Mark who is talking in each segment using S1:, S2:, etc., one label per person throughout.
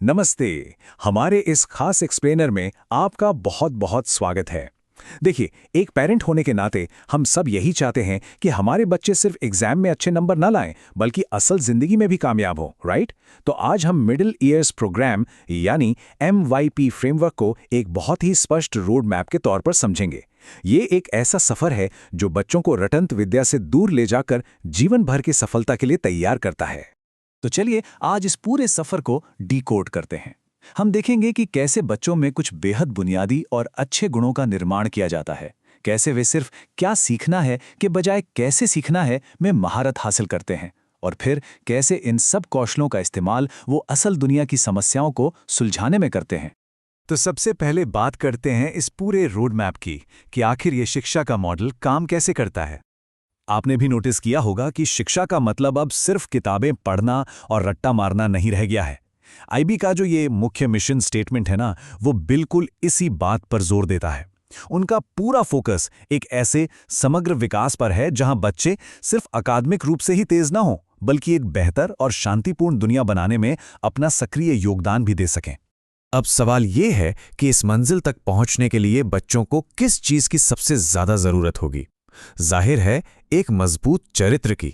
S1: नमस्ते। हमारे इस खास एक्सप्लेनर में आपका बहुत बहुत स्वागत है। देखिए, एक पेरेंट होने के नाते हम सब यही चाहते हैं कि हमारे बच्चे सिर्फ एग्जाम में अच्छे नंबर ना लाएं, बल्कि असल जिंदगी में भी कामयाब हों, राइट? तो आज हम मिडिल ईयर्स प्रोग्राम यानी MYP फ्रेमवर्क को एक बहुत ही स्पष्ट रोड मैप के तौर पर समझेंगे। ये एक ऐसा सफर है जो बच्चों को रटंत विद्या से दूर ले जाकर जीवन भर की सफलता के लिए तैयार करता है। तो चलिए आज इस पूरे सफर को डिकोड करते हैं। हम देखेंगे कि कैसे बच्चों में कुछ बेहद बुनियादी और अच्छे गुणों का निर्माण किया जाता है, कैसे वे सिर्फ क्या सीखना है के बजाय कैसे सीखना है में महारत हासिल करते हैं, और फिर कैसे इन सब कौशलों का इस्तेमाल वो असल दुनिया की समस्याओं को सुलझाने में करते हैं। तो सबसे पहले बात करते हैं इस पूरे रोड मैप की कि आखिर ये शिक्षा का मॉडल काम कैसे करता है। आपने भी नोटिस किया होगा कि शिक्षा का मतलब अब सिर्फ किताबें पढ़ना और रट्टा मारना नहीं रह गया है। आईबी का जो ये मुख्य मिशन स्टेटमेंट है ना, वो बिल्कुल इसी बात पर जोर देता है। उनका पूरा फोकस एक ऐसे समग्र विकास पर है जहां बच्चे सिर्फ अकादमिक रूप से ही तेज ना हो, बल्कि एक बेहतर और शांतिपूर्ण दुनिया बनाने में अपना सक्रिय योगदान भी दे सकें। अब सवाल ये है कि इस मंजिल तक पहुंचने के लिए बच्चों को किस चीज की सबसे ज्यादा जरूरत होगी। जाहिर है, एक मजबूत चरित्र की।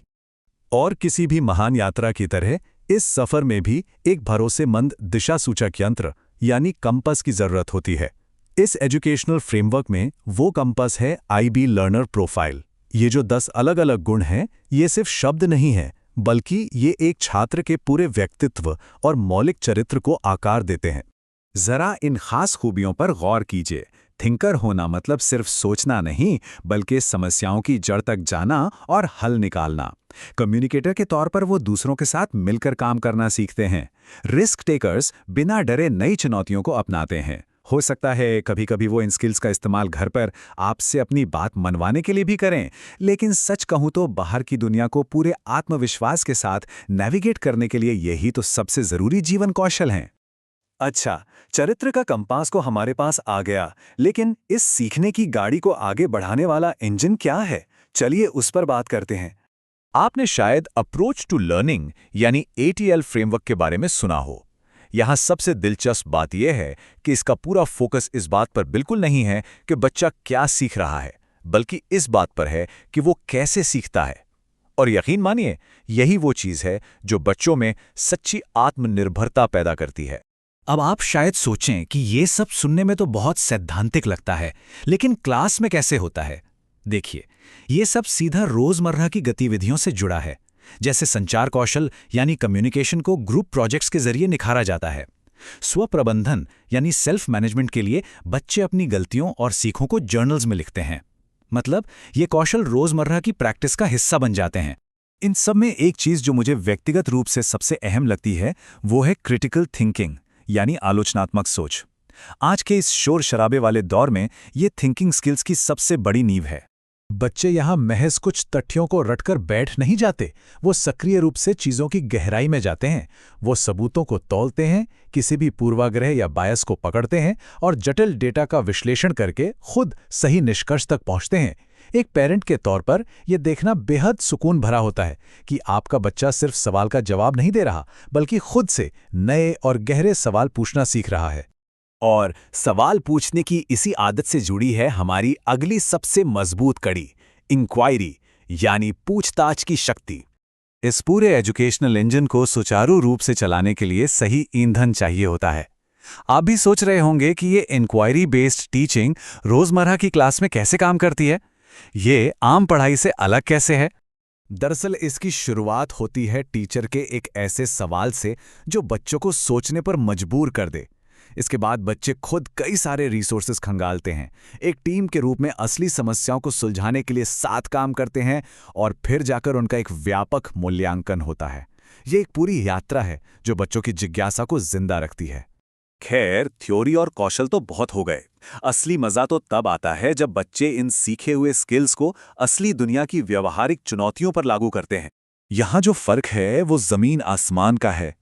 S1: और किसी भी महान यात्रा की तरह इस सफर में भी एक भरोसेमंद दिशा सूचक यंत्र यानी कंपास की जरूरत होती है। इस एजुकेशनल फ्रेमवर्क में वो कंपास है आईबी लर्नर प्रोफाइल। ये जो 10 अलग अलग गुण हैं, ये सिर्फ शब्द नहीं है, बल्कि ये एक छात्र के पूरे व्यक्तित्व और मौलिक चरित्र को आकार देते हैं। जरा इन खास खूबियों पर गौर कीजिए। थिंकर होना मतलब सिर्फ सोचना नहीं, बल्कि समस्याओं की जड़ तक जाना और हल निकालना। कम्युनिकेटर के तौर पर वो दूसरों के साथ मिलकर काम करना सीखते हैं। रिस्क टेकर्स बिना डरे नई चुनौतियों को अपनाते हैं। हो सकता है कभी कभी वो इन स्किल्स का इस्तेमाल घर पर आपसे अपनी बात मनवाने के लिए भी करें, लेकिन सच कहूं तो बाहर की दुनिया को पूरे आत्मविश्वास के साथ नेविगेट करने के लिए यही तो सबसे जरूरी जीवन कौशल हैं। अच्छा, चरित्र का कंपास को हमारे पास आ गया, लेकिन इस सीखने की गाड़ी को आगे बढ़ाने वाला इंजन क्या है? चलिए उस पर बात करते हैं। आपने शायद अप्रोच टू लर्निंग यानी ATL फ्रेमवर्क के बारे में सुना हो। यहाँ सबसे दिलचस्प बात यह है कि इसका पूरा फोकस इस बात पर बिल्कुल नहीं है कि बच्चा क्या सीख रहा है, बल्कि इस बात पर है कि वो कैसे सीखता है। और यकीन मानिए, यही वो चीज़ है जो बच्चों में सच्ची आत्मनिर्भरता पैदा करती है। अब आप शायद सोचें कि ये सब सुनने में तो बहुत सैद्धांतिक लगता है, लेकिन क्लास में कैसे होता है? देखिए, ये सब सीधा रोजमर्रा की गतिविधियों से जुड़ा है। जैसे संचार कौशल यानी कम्युनिकेशन को ग्रुप प्रोजेक्ट्स के जरिए निखारा जाता है। स्व प्रबंधन यानी सेल्फ मैनेजमेंट के लिए बच्चे अपनी गलतियों और सीखों को जर्नल्स में लिखते हैं। मतलब ये कौशल रोजमर्रा की प्रैक्टिस का हिस्सा बन जाते हैं। इन सब में एक चीज जो मुझे व्यक्तिगत रूप से सबसे अहम लगती है, वो है क्रिटिकल थिंकिंग यानी आलोचनात्मक सोच। आज के इस शोर शराबे वाले दौर में ये थिंकिंग स्किल्स की सबसे बड़ी नींव है। बच्चे यहाँ महज कुछ तथ्यों को रटकर बैठ नहीं जाते, वो सक्रिय रूप से चीजों की गहराई में जाते हैं। वो सबूतों को तौलते हैं, किसी भी पूर्वाग्रह या बायस को पकड़ते हैं और जटिल डेटा का विश्लेषण करके खुद सही निष्कर्ष तक पहुंचते हैं। एक पेरेंट के तौर पर यह देखना बेहद सुकून भरा होता है कि आपका बच्चा सिर्फ सवाल का जवाब नहीं दे रहा, बल्कि खुद से नए और गहरे सवाल पूछना सीख रहा है। और सवाल पूछने की इसी आदत से जुड़ी है हमारी अगली सबसे मजबूत कड़ी, इंक्वायरी यानी पूछताछ की शक्ति। इस पूरे एजुकेशनल इंजन को सुचारू रूप से चलाने के लिए सही ईंधन चाहिए होता है। आप भी सोच रहे होंगे कि ये इंक्वायरी बेस्ड टीचिंग रोजमर्रा की क्लास में कैसे काम करती है, ये आम पढ़ाई से अलग कैसे है। दरअसल इसकी शुरुआत होती है टीचर के एक ऐसे सवाल से जो बच्चों को सोचने पर मजबूर कर दे। इसके बाद बच्चे खुद कई सारे रिसोर्सेज खंगालते हैं, एक टीम के रूप में असली समस्याओं को सुलझाने के लिए साथ काम करते हैं, और फिर जाकर उनका एक व्यापक मूल्यांकन होता है। ये एक पूरी यात्रा है जो बच्चों की जिज्ञासा को जिंदा रखती है। खैर, थ्योरी और कौशल तो बहुत हो गए। असली मजा तो तब आता है जब बच्चे इन सीखे हुए स्किल्स को असली दुनिया की व्यवहारिक चुनौतियों पर लागू करते हैं। यहाँ जो फर्क है वो जमीन आसमान का है।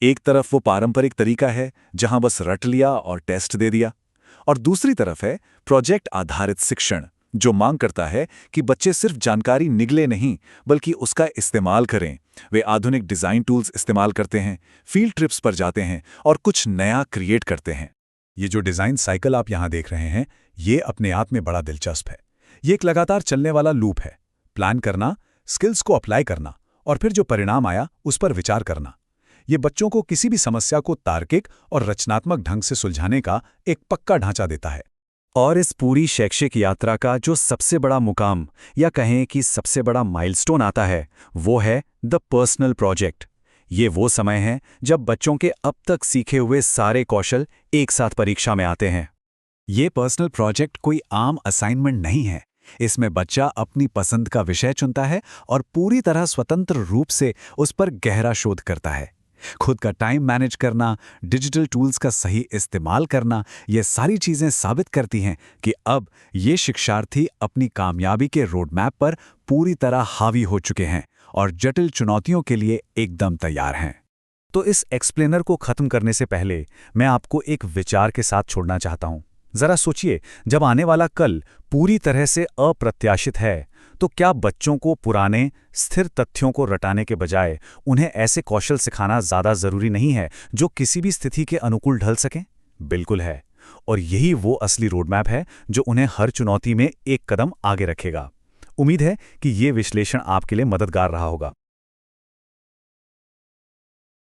S1: एक तरफ वो पारंपरिक तरीका है जहां बस रट लिया और टेस्ट दे दिया, और दूसरी तरफ है प्रोजेक्ट आधारित शिक्षण जो मांग करता है कि बच्चे सिर्फ जानकारी निगले नहीं बल्कि उसका इस्तेमाल करें। वे आधुनिक डिज़ाइन टूल्स इस्तेमाल करते हैं, फील्ड ट्रिप्स पर जाते हैं और कुछ नया क्रिएट करते हैं। ये जो डिज़ाइन साइकिल आप यहाँ देख रहे हैं, ये अपने आप में बड़ा दिलचस्प है। ये एक लगातार चलने वाला लूप है। प्लान करना, स्किल्स को अप्लाई करना और फिर जो परिणाम आया उस पर विचार करना। ये बच्चों को किसी भी समस्या को तार्किक और रचनात्मक ढंग से सुलझाने का एक पक्का ढांचा देता है। और इस पूरी शैक्षिक यात्रा का जो सबसे बड़ा मुकाम या कहें कि सबसे बड़ा माइलस्टोन आता है, वो है द पर्सनल प्रोजेक्ट। ये वो समय है जब बच्चों के अब तक सीखे हुए सारे कौशल एक साथ परीक्षा में आते हैं। ये पर्सनल प्रोजेक्ट कोई आम असाइनमेंट नहीं है। इसमें बच्चा अपनी पसंद का विषय चुनता है और पूरी तरह स्वतंत्र रूप से उस पर गहरा शोध करता है। खुद का टाइम मैनेज करना, डिजिटल टूल्स का सही इस्तेमाल करना, ये सारी चीज़ें साबित करती हैं कि अब ये शिक्षार्थी अपनी कामयाबी के रोडमैप पर पूरी तरह हावी हो चुके हैं और जटिल चुनौतियों के लिए एकदम तैयार हैं। तो इस एक्सप्लेनर को खत्म करने से पहले मैं आपको एक विचार के साथ छोड़ना चाहता हूँ। जरा सोचिए, जब आने वाला कल पूरी तरह से अप्रत्याशित है, तो क्या बच्चों को पुराने स्थिर तथ्यों को रटाने के बजाय उन्हें ऐसे कौशल सिखाना ज़्यादा ज़रूरी नहीं है जो किसी भी स्थिति के अनुकूल ढल सकें? बिल्कुल है। और यही वो असली रोडमैप है जो उन्हें हर चुनौती में एक कदम आगे रखेगा। उम्मीद है कि ये विश्लेषण आपके लिए मददगार रहा होगा।